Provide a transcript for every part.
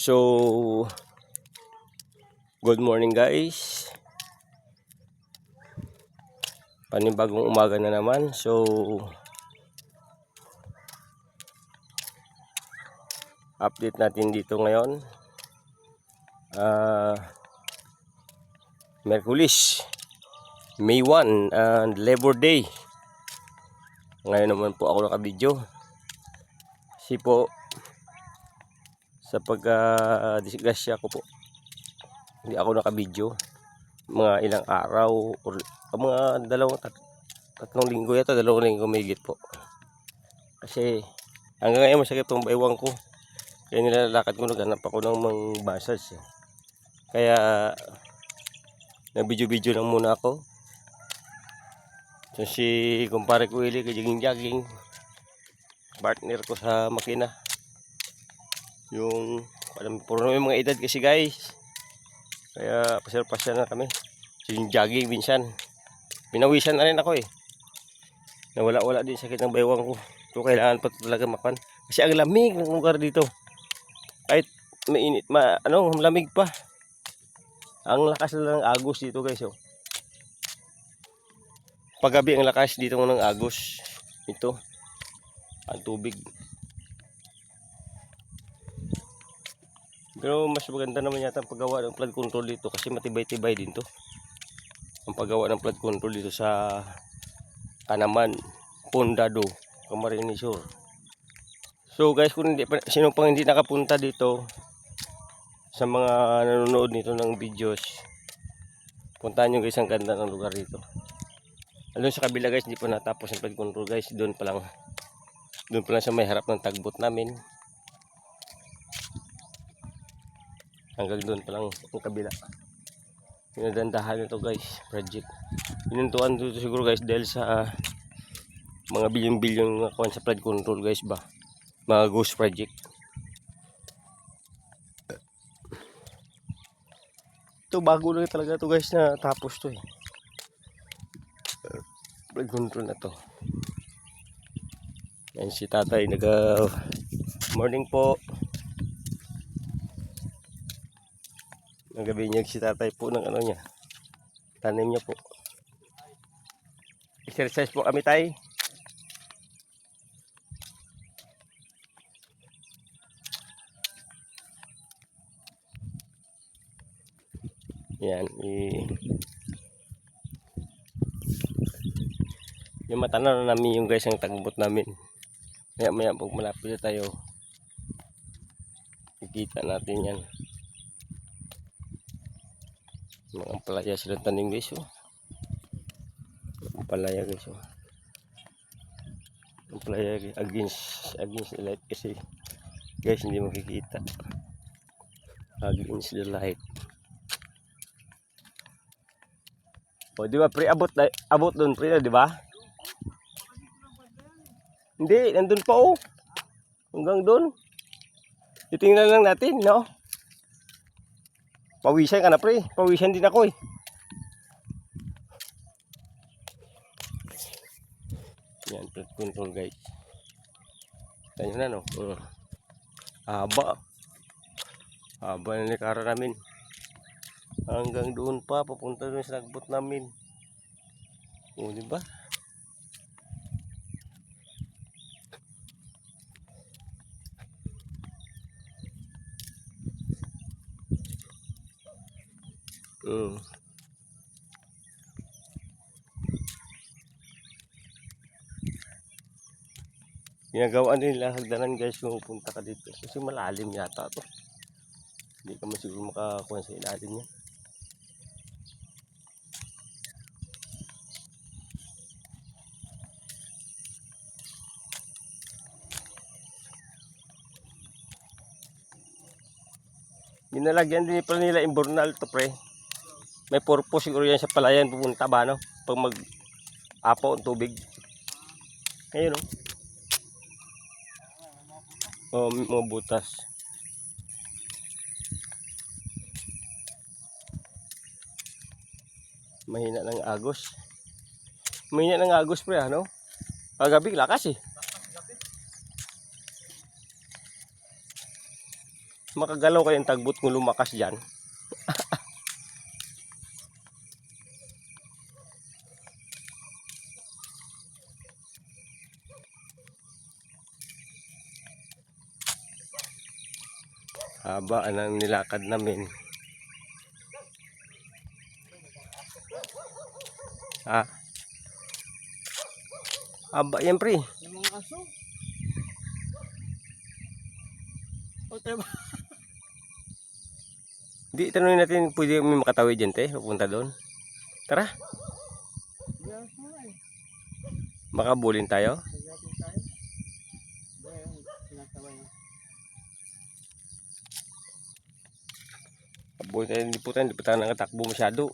So, good morning guys. Panibagong umaga na naman. So, update natin dito ngayon. Merkulis, May 1 and Labor Day. Ngayon naman po ako nakabidyo. Kasi po, sa pagka-disgrasya ko po, hindi ako nakabidyo mga ilang araw or mga tatlong linggo yata, 2 linggo may higit po. Kasi hanggang ngayon masakit tong baywang ko, kaya nilalakad ko, naghanap ako ng mga massage. Kaya nabidyo-bidyo lang muna ako. So si kumpare ko Willie, kajiging-jaging partner ko sa makina, yung puro na yung mga edad kasi guys, kaya pasyal-pasyal na kami. So yung jogging minsan, pinawisan na rin ako nawala-wala din sakit ng baywang ko. So kailangan pa talaga makan, kasi ang lamig ng lugar dito. Kahit mainit, lamig pa. Ang lakas na ng agos dito guys. Paggabi ang lakas dito ng agos. Ito ang tubig. Pero mas maganda naman yata ang paggawa ng flood control dito, kasi matibay-tibay din to. Ang paggawa ng flood control dito sa Tanaman, Pondado, Camarines Sur. So guys, kung sino pang hindi nakapunta dito, sa mga nanonood nito ng videos, puntahan nyo guys, ang ganda ng lugar dito. Doon sa kabila guys, hindi pa natapos ang flood control guys. Doon pa lang sa may harap ng tagbot namin. Hanggang doon pa lang ang kabila. Pinadandahan nito guys, project. Pinuntuan dito siguro guys dahil sa mga bilyon-bilyon nga kuwan sa flood control guys ba. Mga ghost project. Ito bago lang talaga to guys na tapos to flood control na to. Yan si tatay, morning po. Nagabi niya si tatay po ng niya, tanim niya po. Exercise po kami tay. Yan, yung matanaw na namin yung guys ang tagbot namin. Maya pag malapit na tayo, kikita natin yan. Mga palaya silang tanim guys. Ang palaya guys. Ang palaya against the light kasi guys hindi makikita. Against the light. O di ba pre, abot doon pre, di ba? Hindi, nandun pa hanggang doon. Titingnan lang natin, no? Pawisan ka na pre, pawisan din ako Yan, flood control guys. Kita nyo na no? Haba na nikara namin. Hanggang doon pa, papunta doon sa nagbot namin. Diba? Ginagawa nila hagdanan guys kung pupunta ka dito, kasi malalim yata to. Hindi ka masiguro makakuha sa ilalim niya. Ginalagyan din pala nila imbornal to pre. May purpose siguro yan sa palayan pupunta ba no? Pag mag-apaw ang tubig. Ayun mga butas. Mahina ng agos. Mahina ng agos pre ano? Kagabi lakas Makagalaw kayong tagbot kung lumakas dyan. Haba ang nilakad namin. Haba yan pre. Yung mga aso. O, diba? Di, tanongin natin, pwede may makatawid dyan te, pupunta doon. Tara, Yes, man. makabulin tayo. Nagdating tayo. Dahil, sinasabay na. Kabulin tayo, hindi po tayo nakatakbo masyado.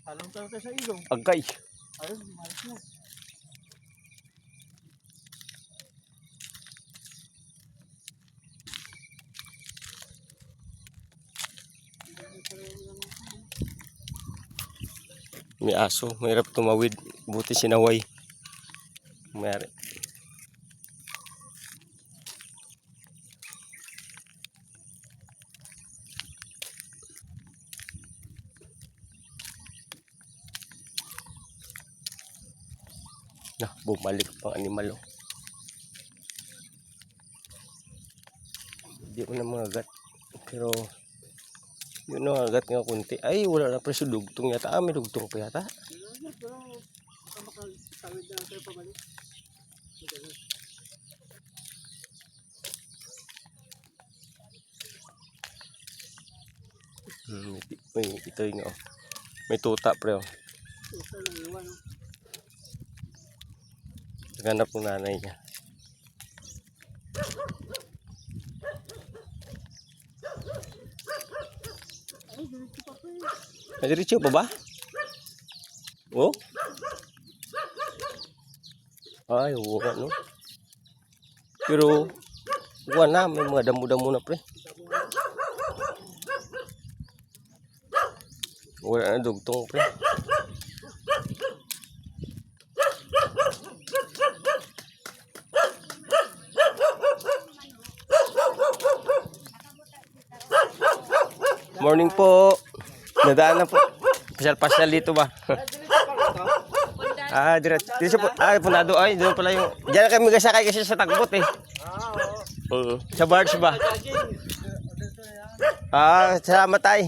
Halong tayo sa ilong. Agay. Ayun, malis na. May aso, mahirap tumawid. Buti sinaway. Mayari. Nah, bumalik pang animal oh. Hindi mo na mga agat. Pero yun ang agat nga kunti. Ay, wala na preso dugtong yata. May dugtong pa yata. Pero, baka makatawid na tayo pabalik. Ito yung oh. May tuta pre oh. Ito lang iwan, no? Naghanap ng nanay niya. Ay, diretso pa po eh. Nadiretso pa ba? Oh? Ay, wala no. Pero wala na, may mga damo-damo na pre. Wala na dugtong pre. Morning po. Nadaan na po. Pasyal-pasyal dito ba? Diretso po. Punado ay, doon pala yung. Diyan kami gasakay kasi sa tagbot eh. Oo. Sa barge ba? Salamat tay.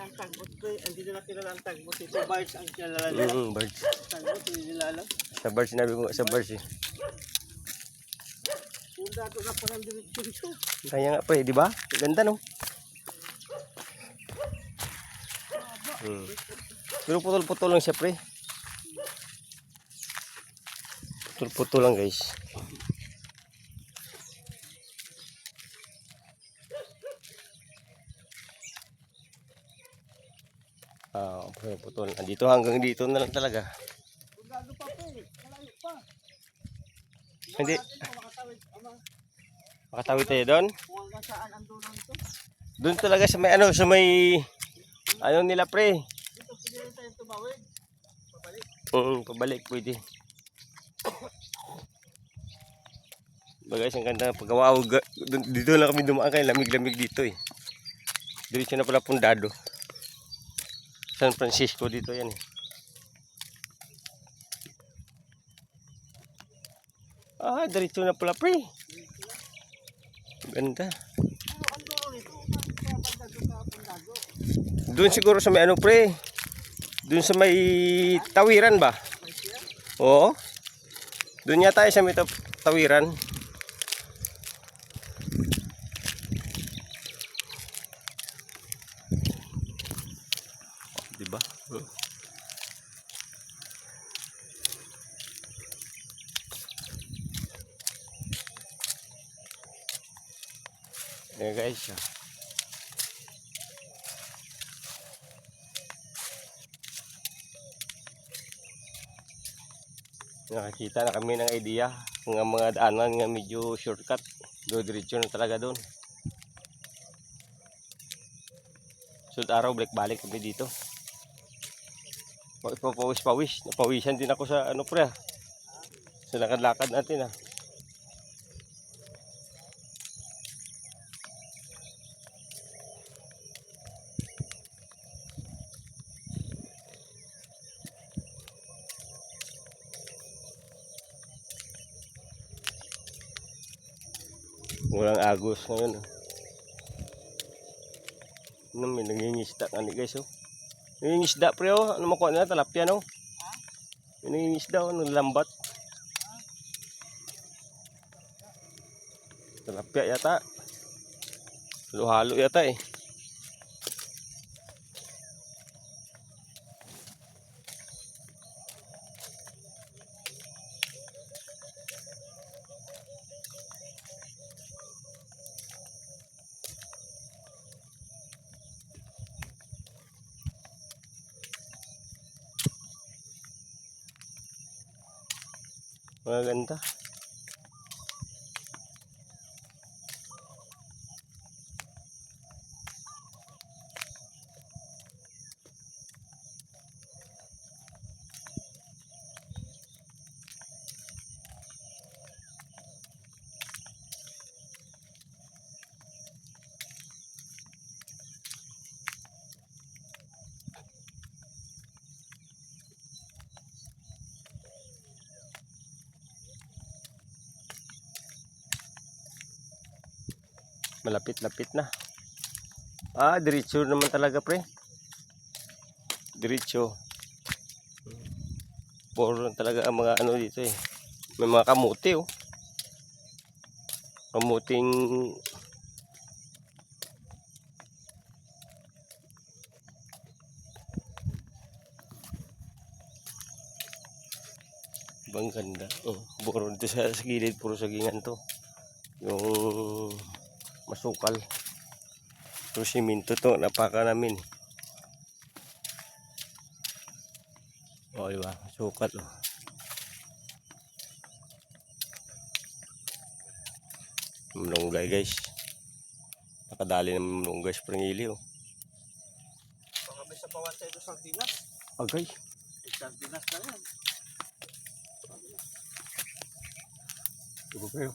Ang tagbot ko eh. Hindi nila kilala ang tagbot. Ito birds ang kilala nila. Barge. Tagbot, hindi nila alam. Sa barge sinabi ko sa barge eh. Kung dato na parang diretso ito. Kaya nga pre, di ba? Ganda no. Pero putol-putol lang siya pre. Putol-putol lang guys. Putol. Andito hanggang dito na lang talaga. Kung gago pa po eh. Malayo pa. Hindi. Makatawid. Makatawid tayo doon. Kung hanggang saan ang dulo nito. Doon talaga sa may sa may nila pre. Dito pwede rin tayo tumawid. Pabalik. Pabalik pwede. Bagay ang ganda pagkawaw. Dito lang kami dumaan kay lamig-lamig dito eh. Diretso na pala Pundado. San Francisco dito yan eh. Diretso na pala pre. Ganda. Ang dulo nito. Pagdago. Doon siguro sa may pre. Doon sa may tawiran ba? Oo. Doon yata tayo sa may tawiran. Diba? Ayan guys. Nakakita na kami ng idea ng mga daanan nga medyo shortcut. Diretso na talaga doon. Sunod araw balik kami dito. Pawis. Napawisan din ako sa pre. Sa lakad-lakad natin Walang agos ngayon. Ano, may nangingisda ka ni guys, oh. Nangingisda pre, oh. Ano makuha nila? Talapia, no? May nangingisda, oh. Naglambat. Talapia yata. Halo-halo yata eh. Maganda. Malapit-lapit na. Diretso naman talaga pre. Diretso. Puro talaga ang mga ano dito eh. May mga kamuti oh. Kamuting bang ganda. Puro dito sa gilid, puro sagingan to. Yung masukal. Puro siminto to, napaka namin. Diba? Masukal oh. Malunggay guys. Nakadali naman malunggay sa pringili oh. Baka may sabawan tayo sa sardinas. Agay. Sardinas na yan. Diba kayo?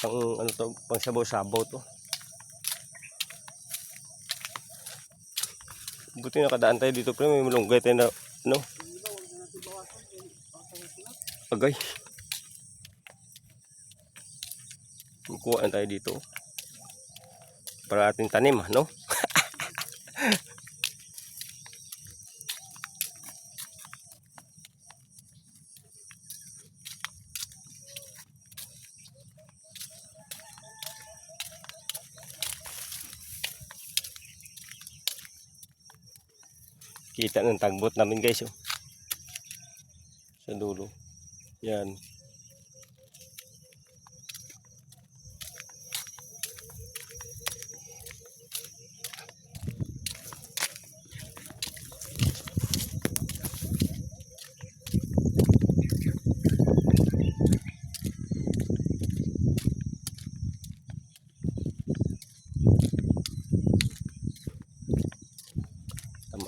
Pang ano to, pang sabaw-sabaw to. Buti nakadaan tayo dito pre, may malunggay tayo na no. Agay. Kukuhaan tayo dito. Para ating tanim, no? Kita ng tagbot namin guys oh. Sa dulo. Yan.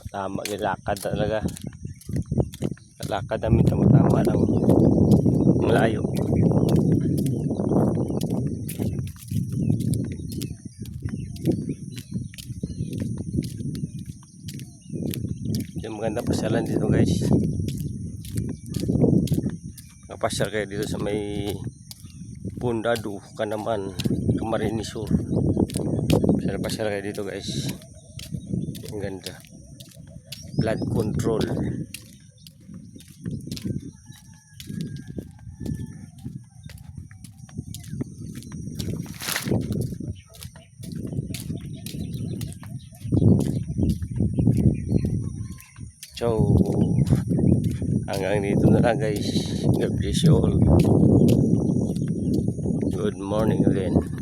Tama, lakad talaga. Lakad namin tama-tama lang. Malayo. Yung maganda pasyalan dito guys. Nakapasyal kayo dito sa may Pundado ka naman, Camarines Sur. Pasyal kayo dito guys. Ang ganda. Blood control. So hanggang dito na lang guys. God bless you all. Good morning again.